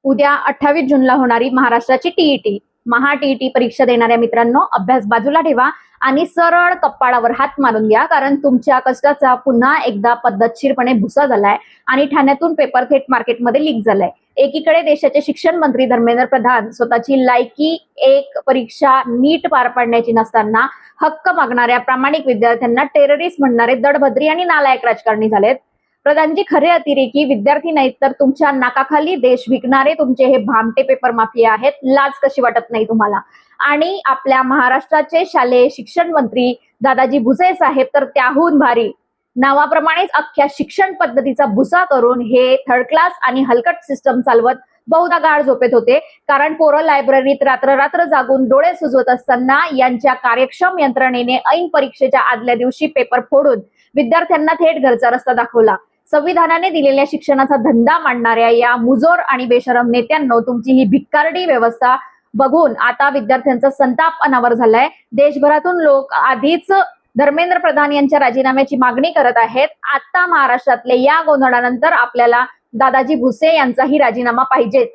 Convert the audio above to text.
उद्या 28 जूनला होणारी महाराष्ट्राची टीईटी महा टीईटी परीक्षा देणाऱ्या मित्रांनो, अभ्यास बाजूला ठेवा आणि सरळ कपाळावर हात मारून घ्या, कारण तुमच्या कष्टाचा पुन्हा एकदा पद्धतशीरपणे भुसा झालाय आणि ठाण्यातून पेपर थेट मार्केटमध्ये लीक झालाय। एकीकडे देशाचे शिक्षण मंत्री धर्मेंद्र प्रधान स्वतःची लायकी एक परीक्षा नीट पार पाडण्याची नसताना हक्क मागणाऱ्या प्रामाणिक विद्यार्थ्यांना टेररिस्ट म्हणणारे दडभद्री आणि नालायक राजकारणी झालेत। प्रधानजी खरे अतिरेकी विद्यार्थी नाहीत तर तुमच्या नाकाखाली देश विकणारे तुमचे हे भामटे पेपर माफिया आहेत। लाज कशी वाटत नाही तुम्हाला? आणि आपल्या महाराष्ट्राचे शालेय शिक्षण मंत्री दादाजी भुसे साहेब तर त्याहून भारी, नावाप्रमाणेच अख्ख्या शिक्षण पद्धतीचा भुसा करून हे थर्ड क्लास आणि हलकट सिस्टम चालवत बहुधा गाढ झोपेत होते। कारण पोरं लायब्ररीत रात्र रात्र जागून डोळे सुजवत असताना यांच्या कार्यक्षम यंत्रणेने ऐन परीक्षेच्या आदल्या दिवशी पेपर फोडून विद्यार्थ्यांना थेट घरचा रस्ता दाखवला। संविधानाने दिलेल्या शिक्षणाचा धंदा मांडणाऱ्या या मुजोर आणि बेशरम नेत्यांनो, तुमची ही भिक्कारडी व्यवस्था बघून आता विद्यार्थ्यांचा संताप अनावर झालाय। देशभरातून लोक आधीच धर्मेंद्र प्रधान यांच्या राजीनाम्याची मागणी करत आहेत। आता महाराष्ट्रातल्या या गोंधळानंतर आपल्याला दादाजी भुसे यांचाही राजीनामा पाहिजेच।